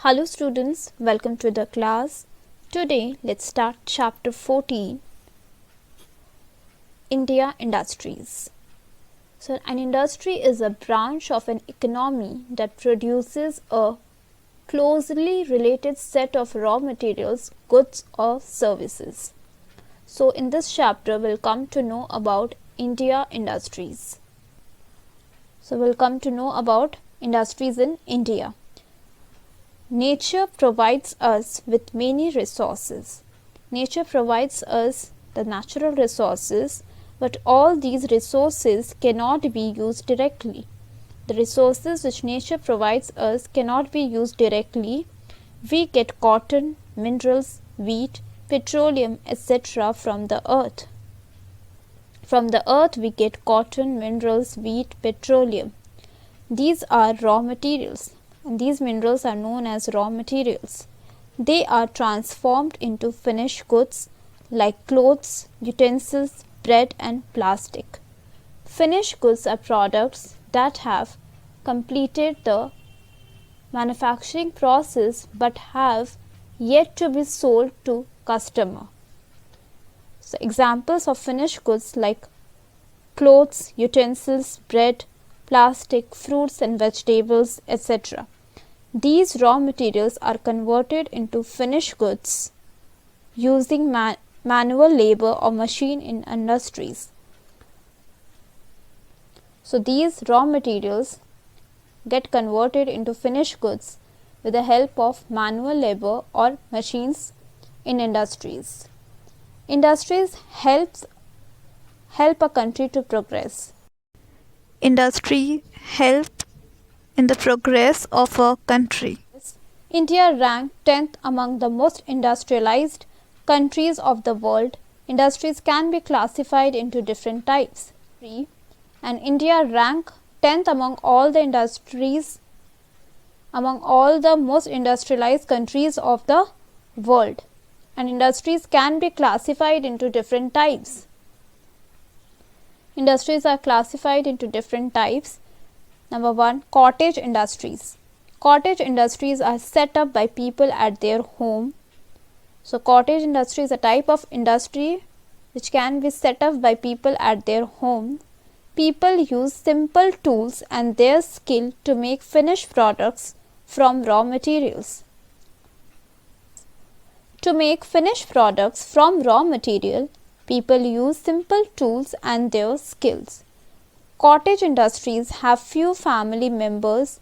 Hello students, welcome to the class. Today let's start chapter 14, India Industries. So an industry is a branch of an economy that produces a closely related set of raw materials, goods or services. So in this chapter we'll come to know about India Industries. So we'll come to know about industries in India. Nature provides us with many resources. Nature provides us the natural resources, but all these resources cannot be used directly. The resources which nature provides us cannot be used directly. We get cotton, minerals, wheat, petroleum, etc. from the earth. From the earth we get cotton, minerals, wheat, petroleum. These are raw materials, and these minerals are known as raw materials. They are transformed into finished goods like clothes, utensils, bread and plastic. Finished goods are products that have completed the manufacturing process but have yet to be sold to customer. So examples of finished goods like clothes, utensils, bread, plastic, fruits and vegetables, etc. These raw materials are converted into finished goods using manual labor or machine in industries. So these raw materials get converted into finished goods with the help of manual labor or machines in industries. Industries help a country to progress. Industry help in the progress of a country. India ranked 10th among the most industrialized countries of the world. Industries can be classified into different types. And India ranked 10th among all the industries, among all the most industrialized countries of the world. And industries can be classified into different types. Industries are classified into different types. Number 1, cottage industries. Cottage industries are set up by people at their home. So cottage industry is a type of industry which can be set up by people at their home. People use simple tools and their skill to make finished products from raw materials. To make finished products from raw material, people use simple tools and their skills. Cottage industries have few family members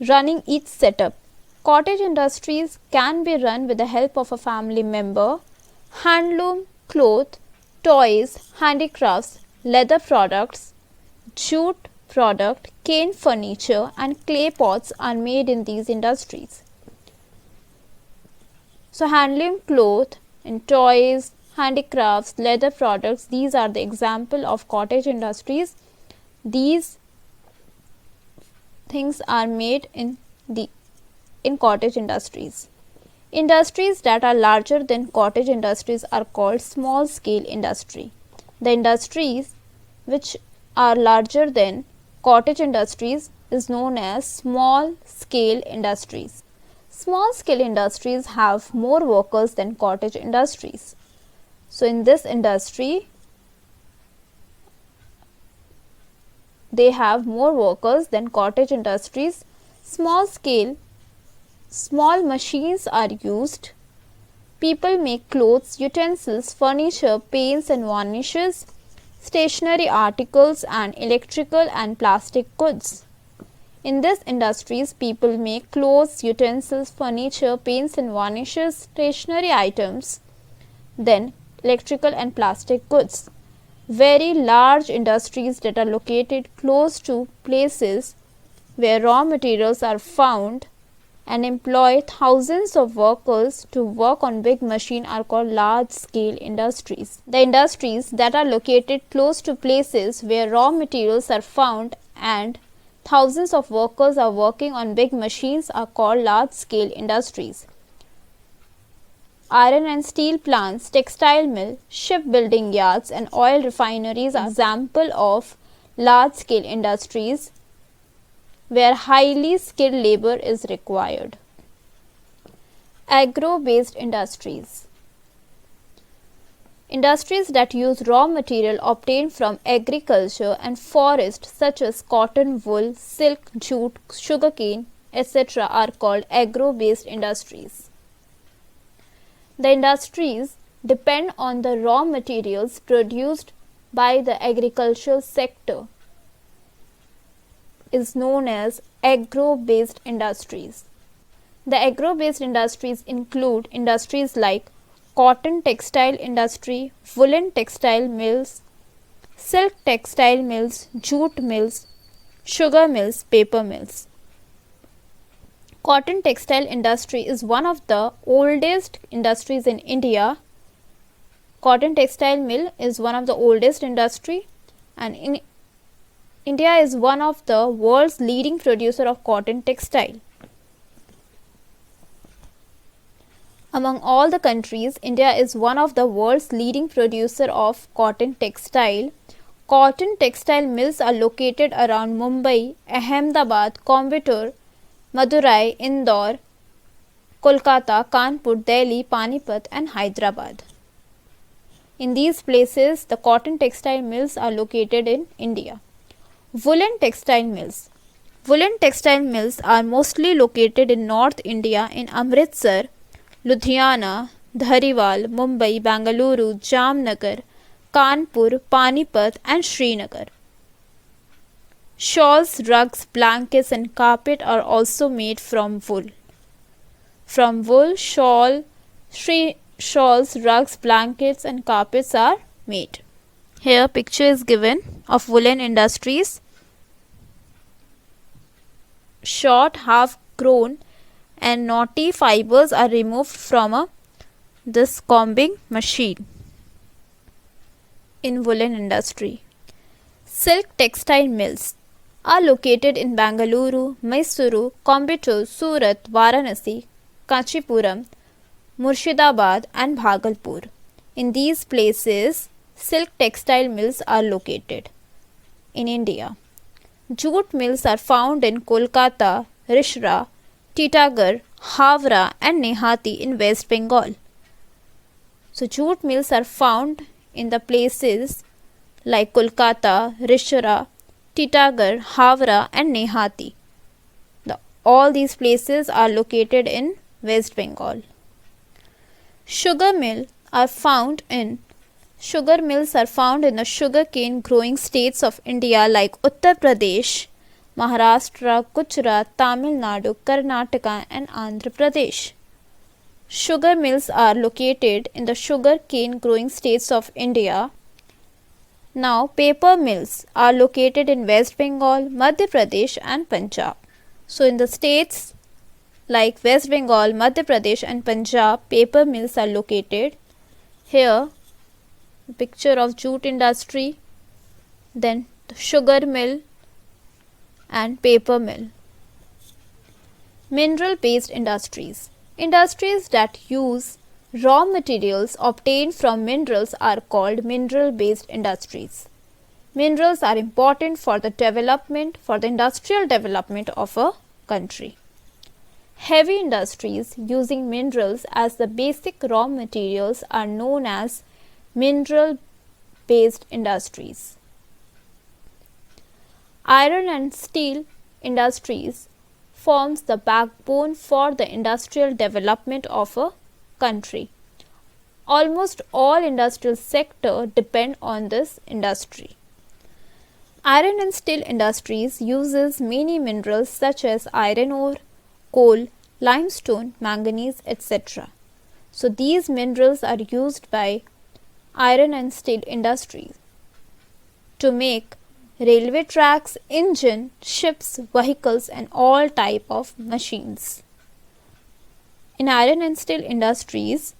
running each setup. Cottage industries can be run with the help of a family member. Handloom, cloth, toys, handicrafts, leather products, jute product, cane furniture and clay pots are made in these industries. So handloom, cloth and toys, handicrafts, leather products, these are the example of cottage industries. These things are made in cottage industries. Industries that are larger than cottage industries are called small scale industry. The industries which are larger than cottage industries is known as small scale industries. Small scale industries have more workers than cottage industries. So in this industry they have more workers than cottage industries. Small machines are used. People make clothes, utensils, furniture, paints and varnishes, stationery articles and electrical and plastic goods. In these industries, people make clothes, utensils, furniture, paints and varnishes, stationery items, then electrical and plastic goods. Very large industries that are located close to places where raw materials are found and employ thousands of workers to work on big machines are called large scale industries. The industries that are located close to places where raw materials are found and thousands of workers are working on big machines are called large scale industries. Iron and steel plants, textile mill, shipbuilding yards and oil refineries are example of large scale industries. where highly skilled labor is required. Agro-based industries. Industries that use raw material obtained from agriculture and forest such as cotton, wool, silk, jute, sugarcane, etc. are called agro-based industries. The industries depend on the raw materials produced by the agricultural sector is known as agro-based industries. The agro-based industries include industries like cotton textile industry, woolen textile mills, silk textile mills, jute mills, sugar mills, paper mills. Cotton textile industry is one of the oldest industries in India. Cotton textile mill is one of the oldest industry, and in India is one of the world's leading producer of cotton textile. Among all the countries, India is one of the world's leading producer of cotton textile. Cotton textile mills are located around Mumbai, Ahmedabad, Coimbatore, Madurai, Indore, Kolkata, Kanpur, Delhi, Panipat and Hyderabad. In these places, the cotton textile mills are located in India. Woolen textile mills. Woolen textile mills are mostly located in North India in Amritsar, Ludhiana, Dhariwal, Mumbai, Bangalore, Jamnagar, Kanpur, Panipat and Srinagar. Shawls, rugs, blankets and carpet are also made from wool. From wool, shawls, rugs, blankets and carpets are made. Here picture is given of woolen industries. Short, half grown and knotty fibers are removed from this combing machine in woolen industry. Silk textile mills are located in Bangalore, Mysuru, Coimbatore, Surat, Varanasi, Kanchipuram, Murshidabad and Bhagalpur. In these places, silk textile mills are located in India. Jute mills are found in Kolkata, Rishra, Titagarh, Havra and Nehati in West Bengal. So jute mills are found in the places like Kolkata, Rishra, Titagarh, Havra and Nehati. All these places are located in West Bengal. Sugar mills are found in the sugarcane growing states of India like Uttar Pradesh, Maharashtra, Gujarat, Tamil Nadu, Karnataka and Andhra Pradesh. Sugar mills are located in the sugarcane growing states of India. Now, paper mills are located in West Bengal, Madhya Pradesh and Punjab. So, in the states like West Bengal, Madhya Pradesh and Punjab, paper mills are located. Here, a picture of jute industry, then the sugar mill and paper mill. Mineral-based industries. Industries that use raw materials obtained from minerals are called mineral-based industries. Minerals are important for the industrial development of a country. Heavy industries using minerals as the basic raw materials are known as mineral-based industries. Iron and steel industries forms the backbone for the industrial development of a country. Almost all industrial sector depend on this industry. Iron and steel industries uses many minerals such as iron ore, coal, limestone, manganese, etc. So these minerals are used by iron and steel industries to make railway tracks, engine, ships, vehicles and all type of machines. In iron and steel industries,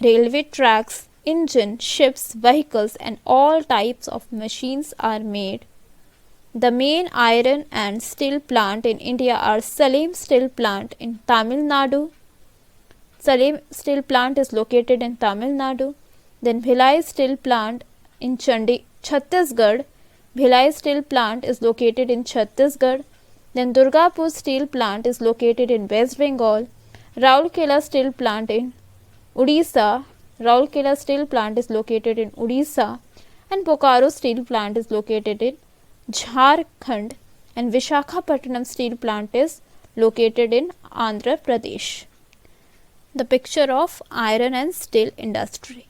railway tracks, engine, ships, vehicles and all types of machines are made. The main iron and steel plant in India are Salem Steel Plant in Tamil Nadu. Salem Steel Plant is located in Tamil Nadu. Then Bhilai Steel Plant in Chhattisgarh. Bhilai Steel Plant is located in Chhattisgarh. Then Durgapur Steel Plant is located in West Bengal. Rourkela Steel Plant in Odisha. Rourkela Steel Plant is located in Odisha. And Bokaro Steel Plant is located in Jharkhand. And Vishakhapatnam Steel Plant is located in Andhra Pradesh. The picture of iron and steel industry.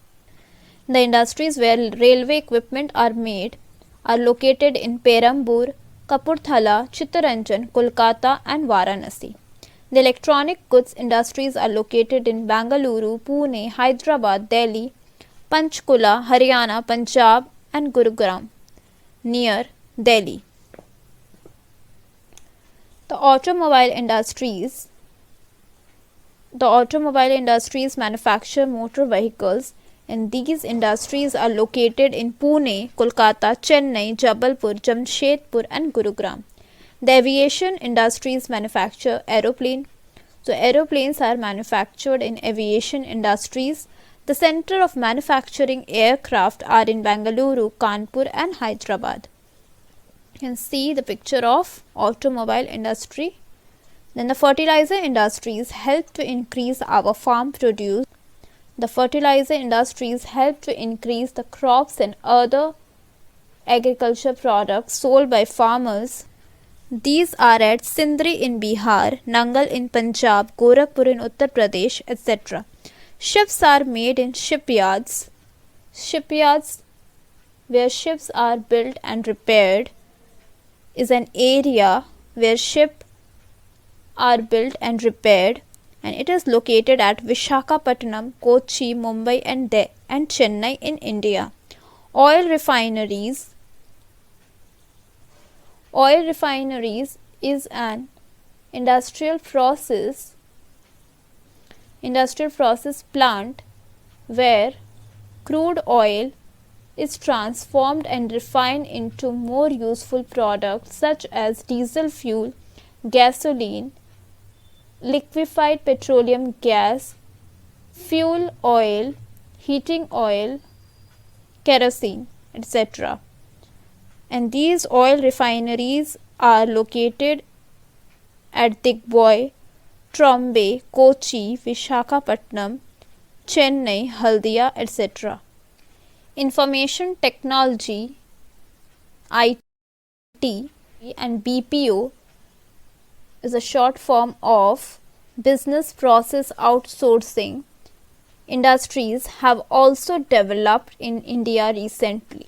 The industries where railway equipment are made are located in Perambur, Kapurthala, Chittaranjan, Kolkata and Varanasi. The electronic goods industries are located in Bangalore, Pune, Hyderabad, Delhi, Panchkula, Haryana, Punjab and Gurugram near Delhi. The automobile industries manufacture motor vehicles, and these industries are located in Pune, Kolkata, Chennai, Jabalpur, Jamshedpur and Gurugram. The aviation industries manufacture aeroplane. So aeroplanes are manufactured in aviation industries. The center of manufacturing aircraft are in Bangalore, Kanpur and Hyderabad. You can see the picture of automobile industry. Then the fertilizer industries help to increase our farm produce. The fertilizer industries help to increase the crops and other agriculture products sold by farmers. These are at Sindri in Bihar, Nangal in Punjab, Gorakhpur in Uttar Pradesh, etc. Ships are made in shipyards. Shipyards, where ships are built and repaired, is an area where ships are built and repaired, and it is located at Vishakhapatnam, Kochi, Mumbai and Chennai in India. Oil refineries is an industrial process plant where crude oil is transformed and refined into more useful products such as diesel fuel, gasoline, liquefied petroleum gas, fuel oil, heating oil, kerosene, etc. And these oil refineries are located at Digboi, Trombay, Kochi, Vishakhapatnam, Chennai, Haldia, etc. Information technology, IT and BPO is a short form of business process outsourcing industries have also developed in India recently.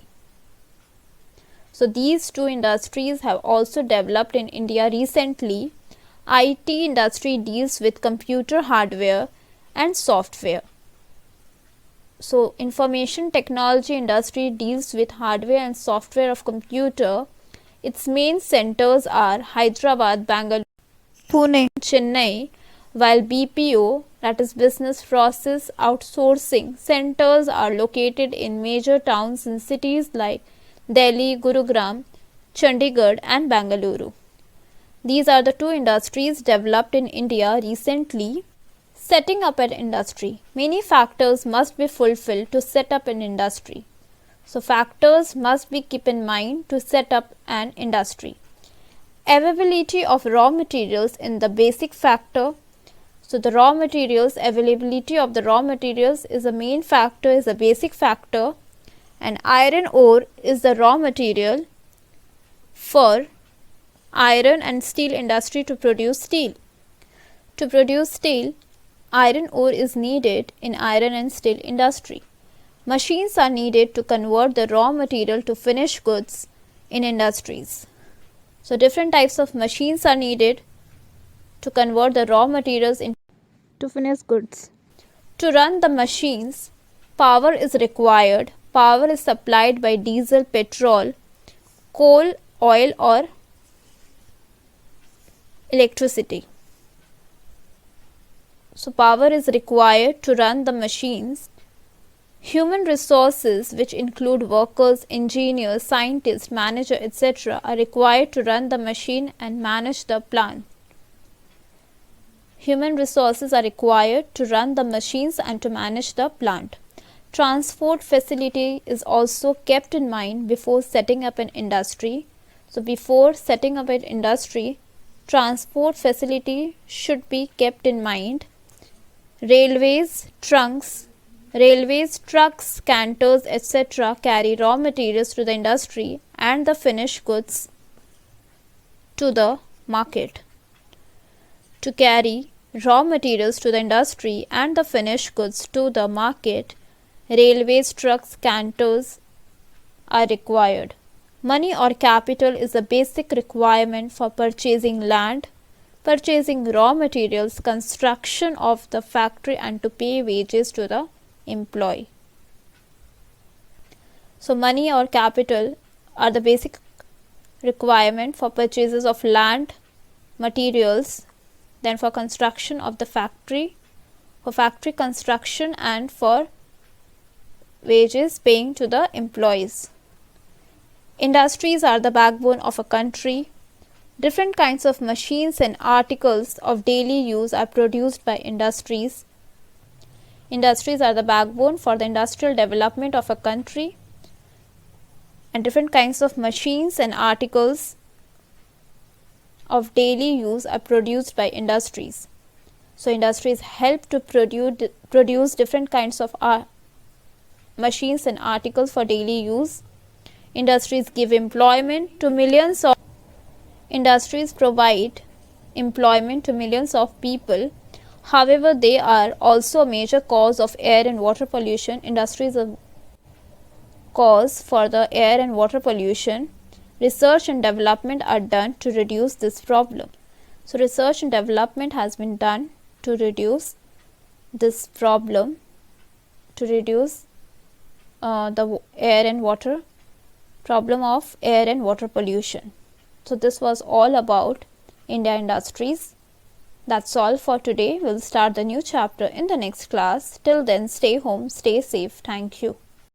So these two industries have also developed in India recently. IT industry deals with computer hardware and software. So information technology industry deals with hardware and software of computer. Its main centers are Hyderabad, Bangalore, Pune, Chennai, while BPO, that is business process outsourcing centers, are located in major towns in cities like Delhi, Gurugram, Chandigarh and Bangalore. These are the two industries developed in India recently. Setting up an industry. Many factors must be fulfilled to set up an industry. So factors must be kept in mind to set up an industry. Availability of raw materials in the basic factor. So the raw materials, availability of the raw materials is a main factor, is a basic factor, and iron ore is the raw material for iron and steel industry to produce steel. To produce steel, iron ore is needed in iron and steel industry. Machines are needed to convert the raw material to finished goods in industries. So different types of machines are needed to convert the raw materials into finished goods. To run the machines, power is required. Power is supplied by diesel, petrol, coal, oil or electricity. So power is required to run the machines. Human resources, which include workers, engineers, scientists, manager, etc., are required to run the machine and manage the plant. Human resources are required to run the machines and to manage the plant. Transport facility is also kept in mind before setting up an industry. So before setting up an industry, transport facility should be kept in mind. Railways, trucks, cantors, etc. carry raw materials to the industry and the finished goods to the market. To carry raw materials to the industry and the finished goods to the market, railways, trucks, cantors are required. Money or capital is a basic requirement for purchasing land, purchasing raw materials, construction of the factory, and to pay wages to the employee. So money or capital are the basic requirement for purchases of land, materials, then for construction of the factory, for factory construction, and for wages paying to the employees. Industries are the backbone of a country. Different kinds of machines and articles of daily use are produced by industries. Industries are the backbone for the industrial development of a country, and different kinds of machines and articles of daily use are produced by industries. So industries help to produce different kinds of machines and articles for daily use. Industries give employment to millions of industries provide employment to millions of people. However, they are also a major cause of air and water pollution. Industries are cause for the air and water pollution. Research and development are done to reduce this problem. So research and development has been done to reduce this problem, to reduce the air and water problem of air and water pollution. So this was all about India industries. That's all for today. We'll start the new chapter in the next class. Till then, stay home, stay safe. Thank you.